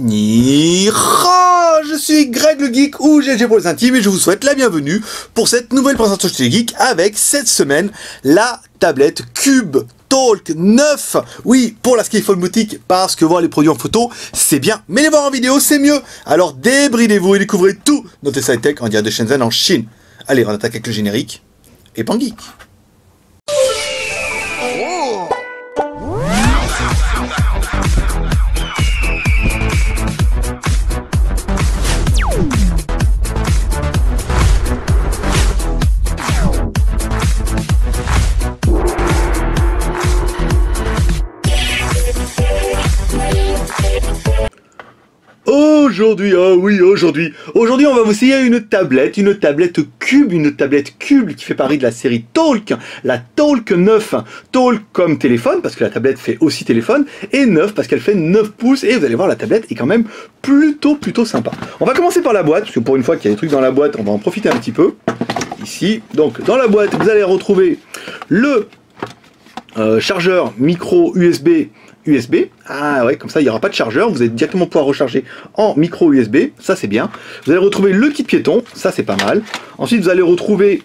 Je suis Greg le Geek ou GG pour les intimes et je vous souhaite la bienvenue pour cette nouvelle présentation chez les Geeks avec cette semaine la tablette Cube Talk 9. Oui, pour la Skyphone boutique parce que voir les produits en photo c'est bien, mais les voir en vidéo c'est mieux. Alors débridez-vous et découvrez tout notre side tech en direct de Shenzhen en Chine. Allez, on attaque avec le générique et pan geek. Aujourd'hui, aujourd'hui on va vous essayer une tablette Cube, qui fait partie de la série Talk, la Talk 9, Talk comme téléphone, parce que la tablette fait aussi téléphone, et 9 parce qu'elle fait 9 pouces, et vous allez voir la tablette est quand même plutôt sympa. On va commencer par la boîte, parce que pour une fois qu'il y a des trucs dans la boîte, on va en profiter un petit peu, ici. Donc dans la boîte, vous allez retrouver le chargeur micro USB, ah ouais, comme ça il n'y aura pas de chargeur, vous allez directement pouvoir recharger en micro USB, ça c'est bien. Vous allez retrouver le kit piéton, ça c'est pas mal. Ensuite vous allez retrouver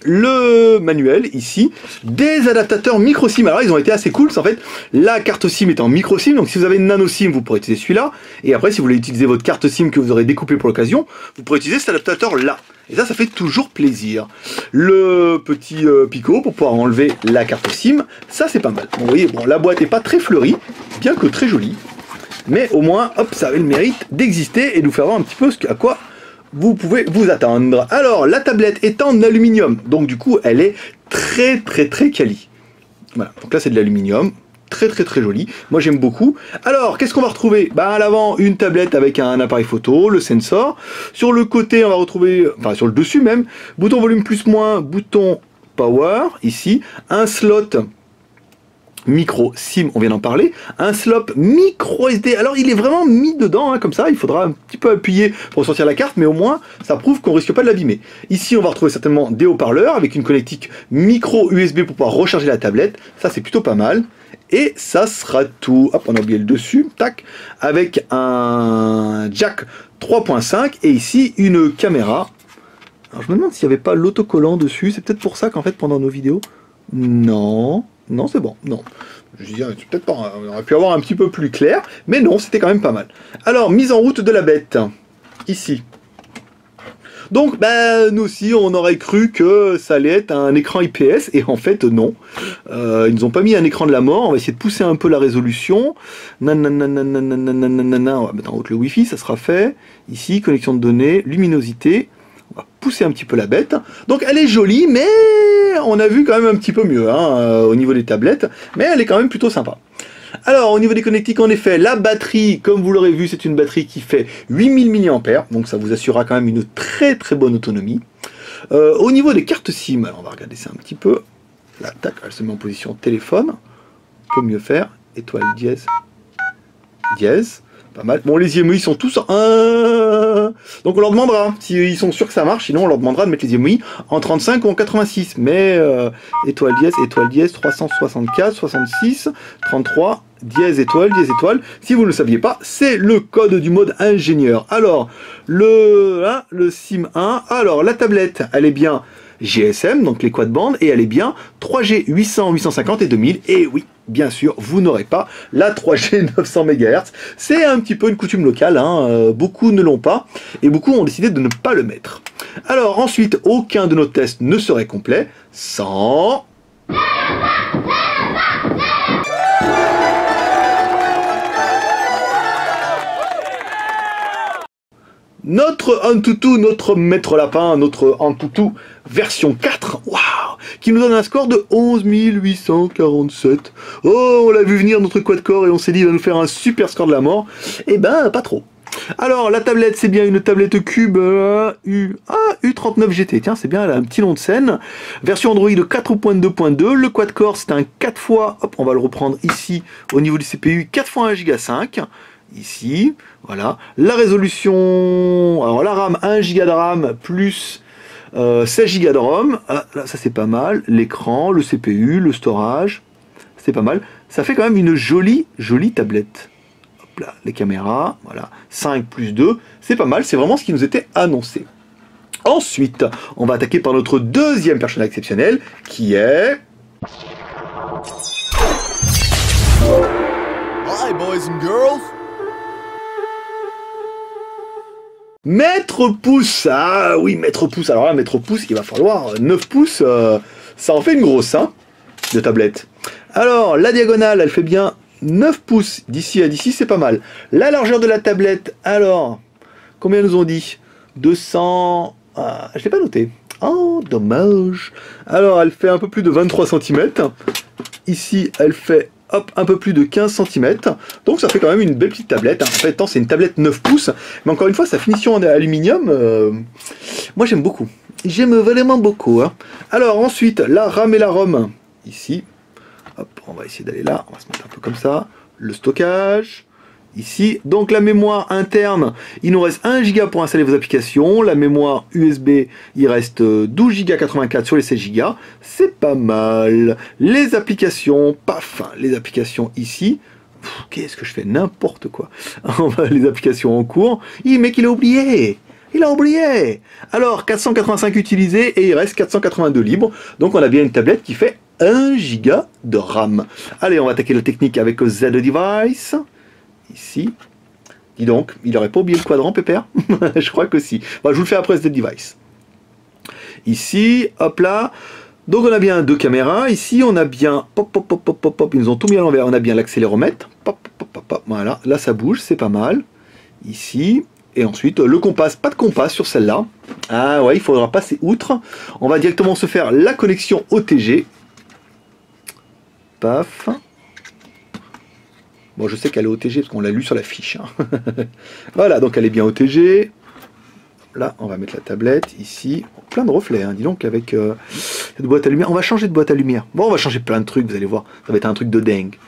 le manuel ici, des adaptateurs micro SIM. Alors ils ont été assez cool, en fait la carte SIM est en micro SIM, donc si vous avez une nano SIM vous pourrez utiliser celui-là, et après si vous voulez utiliser votre carte SIM que vous aurez découpée pour l'occasion, vous pourrez utiliser cet adaptateur là. Et ça fait toujours plaisir. Le petit picot pour pouvoir enlever la carte SIM, ça c'est pas mal. Bon, vous voyez, bon, la boîte n'est pas très fleurie, bien que très jolie, mais au moins, hop, ça avait le mérite d'exister et de vous faire voir un petit peu à quoi vous pouvez vous attendre. Alors, la tablette est en aluminium, donc du coup, elle est très quali. Voilà, donc là c'est de l'aluminium. Très joli, moi j'aime beaucoup. Alors qu'est-ce qu'on va retrouver? Bah à l'avant une tablette avec un appareil photo, le sensor. Sur le côté on va retrouver, enfin sur le dessus même, bouton volume plus moins, bouton power ici, un slot micro SIM, on vient d'en parler, un slot micro SD, alors il est vraiment mis dedans, hein, comme ça, il faudra un petit peu appuyer pour sortir la carte, mais au moins ça prouve qu'on risque pas de l'abîmer. Ici on va retrouver certainement des haut-parleurs avec une connectique micro USB pour pouvoir recharger la tablette, ça c'est plutôt pas mal. Et ça sera tout. Hop, on a oublié le dessus, tac, avec un jack 3.5 et ici une caméra. Alors je me demande s'il n'y avait pas l'autocollant dessus, c'est peut-être pour ça qu'en fait pendant nos vidéos, non, c'est bon, non. Je dirais, peut-être pas, on aurait pu avoir un petit peu plus clair, mais non, c'était quand même pas mal. Alors, mise en route de la bête, ici. Donc, bah, nous aussi, on aurait cru que ça allait être un écran IPS, et en fait, non. Ils nous ont pas mis un écran de la mort, on va essayer de pousser un peu la résolution. Nanana, on va mettre en route le Wi-Fi, ça sera fait. Ici, connexion de données, luminosité. On va pousser un petit peu la bête. Donc, elle est jolie, mais on a vu quand même un petit peu mieux, hein, au niveau des tablettes. Mais elle est quand même plutôt sympa. Alors au niveau des connectiques, en effet, la batterie, comme vous l'aurez vu, c'est une batterie qui fait 8000 mAh, donc ça vous assurera quand même une très bonne autonomie. Au niveau des cartes SIM, alors on va regarder ça un petit peu. Là, tac, elle se met en position téléphone. On peut mieux faire. Étoile dièse. Dièse. Pas mal. Bon, les IMEI sont tous en... Donc on leur demandera, s'ils sont sûrs que ça marche, sinon on leur demandera de mettre les IMEI en 35 ou en 86. Mais étoile dièse, 364, 66, 33, dièse étoile. Si vous ne le saviez pas, c'est le code du mode ingénieur. Alors, le SIM 1, alors la tablette, elle est bien GSM, donc les quad bandes, et elle est bien 3G 800, 850 et 2000, et oui, bien sûr, vous n'aurez pas la 3G 900 MHz, c'est un petit peu une coutume locale, hein, beaucoup ne l'ont pas, et beaucoup ont décidé de ne pas le mettre. Alors ensuite, aucun de nos tests ne serait complet sans... Notre Antutu, notre maître lapin, notre Antutu version 4, waouh, qui nous donne un score de 11 847. Oh, on l'a vu venir notre quad-core et on s'est dit il va nous faire un super score de la mort. Eh ben, pas trop. Alors, la tablette, c'est bien une tablette Cube U39 GT. Tiens, c'est bien, elle a un petit nom de scène. Version Android 4.2.2. Le quad-core, c'est un 4 fois, hop, on va le reprendre ici, au niveau du CPU, 4 fois 1 Go 5. Ici, voilà. La résolution, alors la RAM, 1 Go de RAM plus 16 Go de ROM. Ah, là, ça c'est pas mal. L'écran, le CPU, le storage, c'est pas mal. Ça fait quand même une jolie tablette. Hop. hop là, les caméras, voilà, 5 plus 2, c'est pas mal, c'est vraiment ce qui nous était annoncé. Ensuite, on va attaquer par notre deuxième personnage exceptionnel, qui est... Hi, boys and girls. Maître pouce. Ah oui, maître pouce. Alors là, maître pouce, il va falloir 9 pouces. Ça en fait une grosse, hein, de tablette. Alors, la diagonale, elle fait bien 9 pouces d'ici à d'ici, c'est pas mal. La largeur de la tablette, alors, combien nous ont dit 200... Ah, je l'ai pas noté. Oh, dommage. Alors, elle fait un peu plus de 23 cm. Ici, elle fait... Hop, un peu plus de 15 cm, donc ça fait quand même une belle petite tablette, hein. En fait, c'est une tablette 9 pouces, mais encore une fois, sa finition en aluminium, moi j'aime beaucoup. J'aime vraiment beaucoup, hein. Alors ensuite, la RAM et la ROM, ici, hop, on va essayer d'aller là, on va se mettre un peu comme ça, le stockage, ici, donc la mémoire interne, il nous reste 1 Go pour installer vos applications, la mémoire USB, il reste 12 Go 84 sur les 16 Go, c'est pas mal. Les applications, paf, les applications ici, qu'est-ce que je fais, n'importe quoi. Les applications en cours, mais qu'il a oublié. Il a oublié. Alors, 485 utilisés et il reste 482 libres, donc on a bien une tablette qui fait 1 Go de RAM. Allez, on va attaquer la technique avec Z Device. Ici, dis donc, il n'aurait pas oublié le quadrant, Pépère? Je crois que si. Bon, je vous le fais après ce device. Ici, hop là. Donc on a bien 2 caméras. Ici, on a bien... Pop, pop, pop, pop, pop, pop. Ils nous ont tout mis à l'envers. On a bien l'accéléromètre. Pop, pop, pop, pop. Voilà, là ça bouge, c'est pas mal. Ici, et ensuite le compas. Pas de compas sur celle-là. Ah ouais, il faudra passer outre. On va directement se faire la connexion OTG. Paf. Bon, je sais qu'elle est OTG parce qu'on l'a lu sur la fiche. Hein. Voilà, donc elle est bien OTG. Là, on va mettre la tablette ici. Plein de reflets, hein. Dis donc, avec cette boîte à lumière. On va changer de boîte à lumière. Bon, on va changer plein de trucs, vous allez voir. Ça va être un truc de dingue.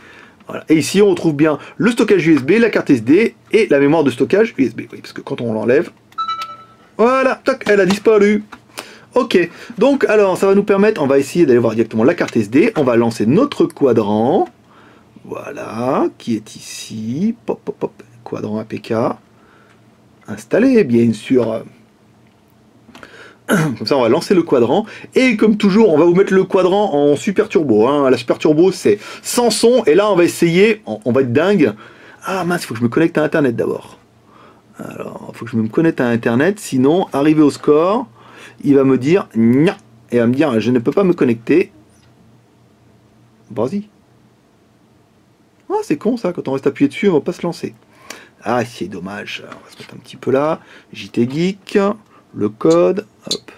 Voilà. Et ici, on retrouve bien le stockage USB, la carte SD et la mémoire de stockage USB. Oui, parce que quand on l'enlève, voilà, toc, elle a disparu. Ok, donc alors, ça va nous permettre, on va essayer d'aller voir directement la carte SD. On va lancer notre quadrant. Voilà, qui est ici, pop, pop, pop, quadrant APK, installé, bien sûr. Comme ça, on va lancer le quadrant, et comme toujours, on va vous mettre le quadrant en super turbo, hein. La super turbo, c'est sans son, et là, on va essayer, on va être dingue. Ah mince, il faut que je me connecte à Internet d'abord. Alors, il faut que je me connecte à Internet, sinon, arrivé au score, il va me dire, nya, et il va me dire, je ne peux pas me connecter. Vas-y. Ah, c'est con ça, quand on reste appuyé dessus, on va pas se lancer. Ah, c'est dommage. Alors, on va se mettre un petit peu là. JT Geek, le code, hop.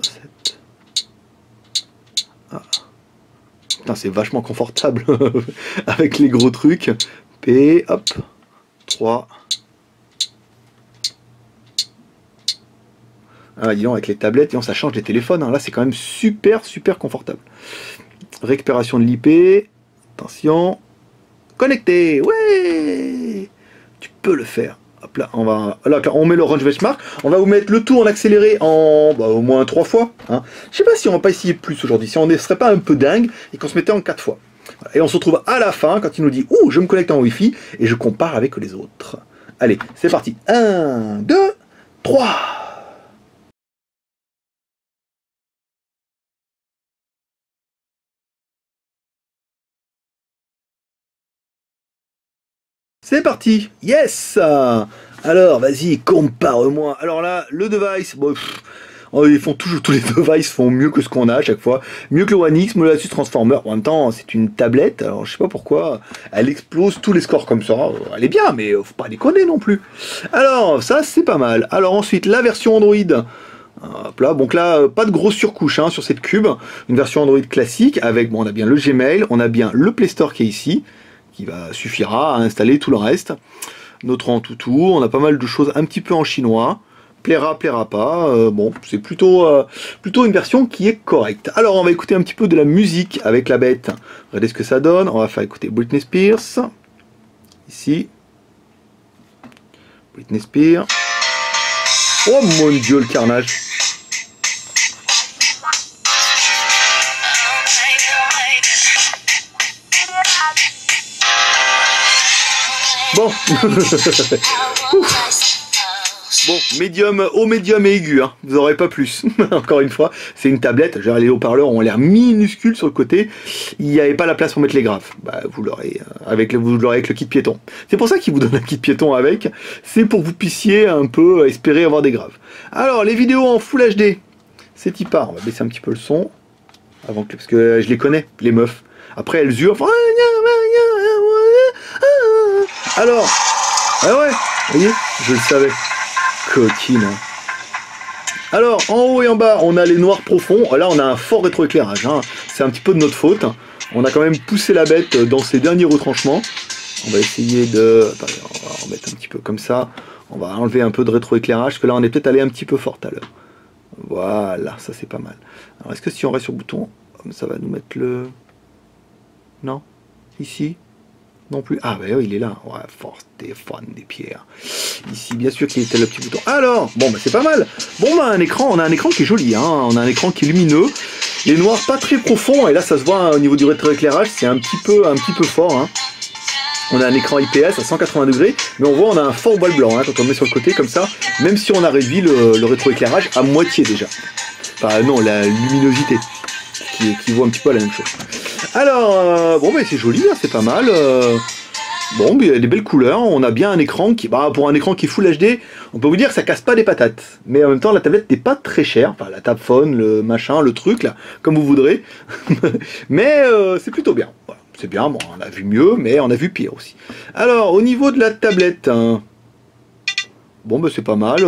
7. Ah. Putain, c'est vachement confortable avec les gros trucs. P, hop. 3. Ah, dis donc, avec les tablettes, ça change les téléphones. Hein. Là, c'est quand même super, super confortable. Récupération de l'IP. Attention, connecté, ouais, tu peux le faire. Hop là, on met l'orange benchmark. On va vous mettre le tout en accéléré en au moins 3 fois. Hein. Je sais pas si on va pas essayer plus aujourd'hui, si on ne serait pas un peu dingue et qu'on se mettait en 4 fois. Voilà. Et on se retrouve à la fin quand il nous dit ouh, je me connecte en Wi-Fi et je compare avec les autres. Allez, c'est parti. 1, 2, 3. C'est parti, yes. Alors, vas-y, compare-moi. Alors là, le device, bon, ils font toujours, tous les devices font mieux que ce qu'on a à chaque fois. Mieux que le One X, mais le Asus Transformer, en même temps, c'est une tablette. Alors, je sais pas pourquoi, elle explose tous les scores comme ça. Elle est bien, mais faut pas déconner non plus. Alors, ça, c'est pas mal. Alors ensuite, la version Android. Hop là, donc là, pas de grosse surcouche hein, sur cette cube. Une version Android classique avec, bon, on a bien le Gmail, on a bien le Play Store qui est ici, qui suffira à installer tout le reste. Notre Antutu, on a pas mal de choses un petit peu en chinois. Plaira, plaira pas. Bon, c'est plutôt une version qui est correcte. Alors, on va écouter un petit peu de la musique avec la bête. Regardez ce que ça donne. On va faire écouter Britney Spears. Ici. Britney Spears. Oh mon Dieu, le carnage. Bon. Bon, médium, haut, médium et aigu, hein. Vous n'aurez pas plus. Encore une fois, c'est une tablette. Genre, les haut-parleurs ont l'air minuscules sur le côté. Il n'y avait pas la place pour mettre les graves. Bah, vous l'aurez avec le kit piéton. C'est pour ça qu'il vous donne un kit piéton avec. C'est pour que vous puissiez un peu espérer avoir des graves. Alors, les vidéos en Full HD, c'est y part. On va baisser un petit peu le son. Avant que, parce que je les connais, les meufs. Après, elles hurlent. Alors, ah ouais, vous voyez, je le savais. Coquine. Alors, en haut et en bas, on a les noirs profonds. Là, on a un fort rétroéclairage. Hein. C'est un petit peu de notre faute. On a quand même poussé la bête dans ses derniers retranchements. On va essayer de... Attendez, on va remettre un petit peu comme ça. On va enlever un peu de rétroéclairage, parce que là, on est peut-être allé un petit peu fort tout à l'heure. Voilà, ça c'est pas mal. Alors, est-ce que si on reste sur le bouton, ça va nous mettre le... Non? Ici? Non plus. Ah, bah oui, il est là. Ouais, force Stéphane des pierres. Ici, bien sûr qu'il était le petit bouton. Alors, bon, bah c'est pas mal. Bon, bah on a un écran qui est joli, hein. On a un écran qui est lumineux. Les noirs pas très profonds. Et là, ça se voit hein, au niveau du rétroéclairage, c'est un petit peu fort, hein. On a un écran IPS à 180 degrés, mais on voit on a un fort voile blanc hein, quand on le met sur le côté comme ça, même si on a réduit le rétroéclairage à moitié déjà. Enfin non, la luminosité, qui vaut un petit peu la même chose. Alors, bon, mais c'est joli, hein, c'est pas mal. Bon, mais il y a des belles couleurs. On a bien un écran qui, bah, pour un écran qui est Full HD, on peut vous dire que ça casse pas des patates. Mais en même temps, la tablette n'est pas très chère. Enfin, la Tab Phone, le machin, le truc, là, comme vous voudrez. Mais c'est plutôt bien. Voilà, c'est bien. Bon, on a vu mieux, mais on a vu pire aussi. Alors, au niveau de la tablette, hein, bon, bah, c'est pas mal.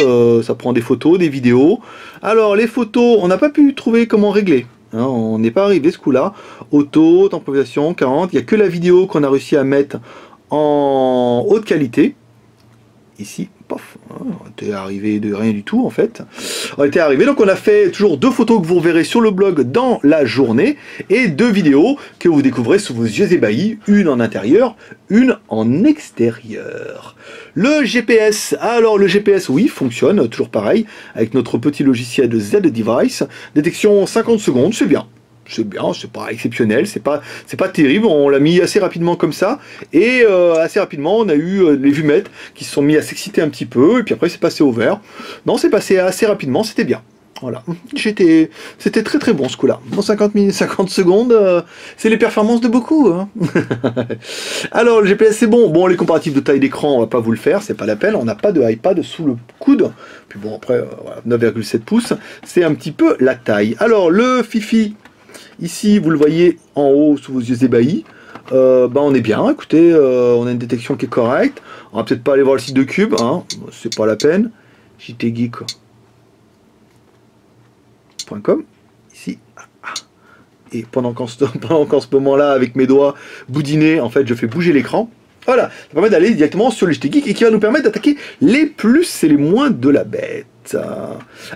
Ça prend des photos, des vidéos. Alors, les photos, on n'a pas pu trouver comment régler. Hein, on n'est pas arrivé ce coup-là. Auto, temporisation, 40. Il n'y a que la vidéo qu'on a réussi à mettre en haute qualité. Ici, pof, on était arrivé de rien du tout en fait. On était arrivé, donc on a fait toujours 2 photos que vous reverrez sur le blog dans la journée et 2 vidéos que vous découvrez sous vos yeux ébahis, une en intérieur, une en extérieur. Le GPS, alors le GPS oui fonctionne, toujours pareil, avec notre petit logiciel de Z-Device, détection 50 secondes, c'est bien. C'est bien, c'est pas exceptionnel, c'est pas terrible, on l'a mis assez rapidement comme ça, et assez rapidement on a eu les vumettes qui se sont mis à s'exciter un petit peu, et puis après c'est passé au vert. Non, c'est passé assez rapidement, c'était bien. Voilà, c'était très très bon ce coup-là. Bon, 50 secondes, c'est les performances de beaucoup. Hein. Alors le GPS c'est bon, bon les comparatifs de taille d'écran on va pas vous le faire, c'est pas la peine, on n'a pas de iPad sous le coude. Puis bon après, voilà, 9,7 pouces, c'est un petit peu la taille. Alors le Fifi, ici, vous le voyez en haut sous vos yeux ébahis. Bah on est bien, écoutez, on a une détection qui est correcte. On va peut-être pas aller voir le site de Cube, hein, c'est pas la peine. JTgeek.com, ici. Et pendant qu'en ce moment-là, avec mes doigts boudinés, en fait, je fais bouger l'écran. Voilà, ça permet d'aller directement sur le JTgeek et qui va nous permettre d'attaquer les plus et les moins de la bête.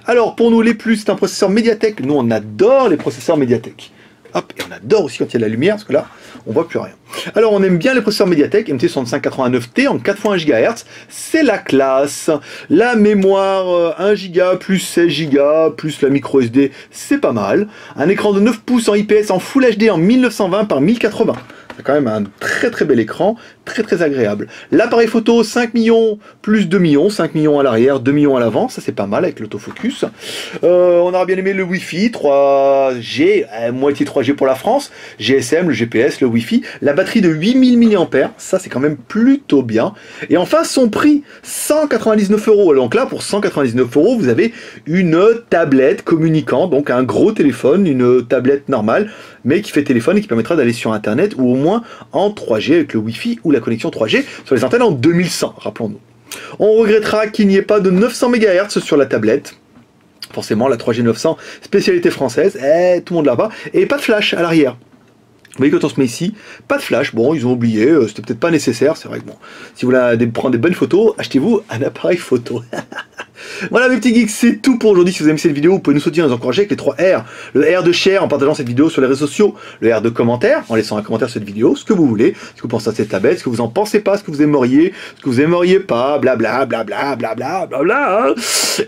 Alors, pour nous, les plus, c'est un processeur Mediatek. Nous, on adore les processeurs Mediatek. Hop, et on adore aussi quand il y a de la lumière, parce que là, on voit plus rien. Alors, on aime bien les processeurs Mediatek, MT6589T en 4x1 GHz. C'est la classe. La mémoire 1 Go plus 16 Go plus la micro SD, c'est pas mal. Un écran de 9 pouces en IPS en Full HD en 1920 par 1080. C'est quand même un très très bel écran, très très agréable. L'appareil photo 5 millions plus 2 millions, 5 millions à l'arrière, 2 millions à l'avant, ça c'est pas mal avec l'autofocus. On aura bien aimé le Wi-Fi, 3G, moitié 3G pour la France, GSM, le GPS, le Wi-Fi, la batterie de 8000 mAh, ça c'est quand même plutôt bien. Et enfin son prix, 199 €. Donc là pour 199 €, vous avez une tablette communicant, donc un gros téléphone, une tablette normale, mais qui fait téléphone et qui permettra d'aller sur internet ou au moins en 3G avec le Wi-Fi ou la connexion 3G sur les antennes en 2100, rappelons-nous. On regrettera qu'il n'y ait pas de 900 MHz sur la tablette. Forcément, la 3G 900, spécialité française, tout le monde là-bas, et pas de flash à l'arrière. Vous voyez, quand on se met ici, pas de flash, bon, ils ont oublié, c'était peut-être pas nécessaire, c'est vrai que bon, si vous voulez prendre des bonnes photos, achetez-vous un appareil photo. Voilà mes petits geeks, c'est tout pour aujourd'hui. Si vous aimez cette vidéo, vous pouvez nous soutenir et nous encourager avec les 3 R. Le R de share en partageant cette vidéo sur les réseaux sociaux, le R de commentaire en laissant un commentaire sur cette vidéo, ce que vous voulez, ce que vous pensez à cette tablette, ce que vous en pensez pas, ce que vous aimeriez, ce que vous aimeriez pas, blabla, blabla, blabla, blabla, hein.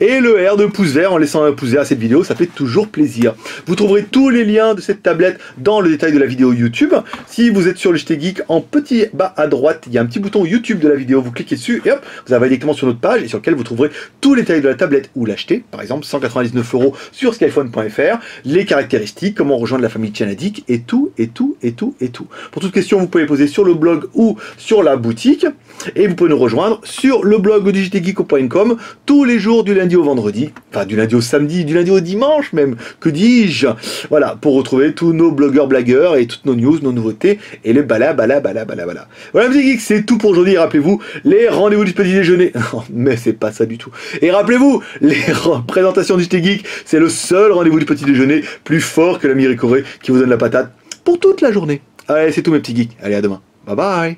Et le R de pouce vert en laissant un pouce vert à cette vidéo, ça fait toujours plaisir. Vous trouverez tous les liens de cette tablette dans le détail de la vidéo YouTube. Si vous êtes sur le JT Geek, en petit bas à droite, il y a un petit bouton YouTube de la vidéo, vous cliquez dessus et hop, vous arrivez directement sur notre page et sur lequel vous trouverez tous les détails de la tablette où l'acheter, par exemple 199 € sur skyphone.fr, les caractéristiques, comment rejoindre la famille Tianatic et tout, et tout, et tout, et tout. Pour toute question, vous pouvez les poser sur le blog ou sur la boutique et vous pouvez nous rejoindre sur le blog du jtgeek.com tous les jours du lundi au vendredi, enfin du lundi au samedi, du lundi au dimanche même, que dis-je, voilà, pour retrouver tous nos blogueurs blagueurs et toutes nos news, nos nouveautés et le bala. Voilà mes geeks, c'est tout pour aujourd'hui. Rappelez-vous les rendez-vous du petit déjeuner, non, mais c'est pas ça du tout. Et rappelez-vous, les présentations du JT Geek, c'est le seul rendez-vous du petit déjeuner plus fort que la Miricorée qui vous donne la patate pour toute la journée. Allez, c'est tout mes petits geeks, allez à demain, bye bye.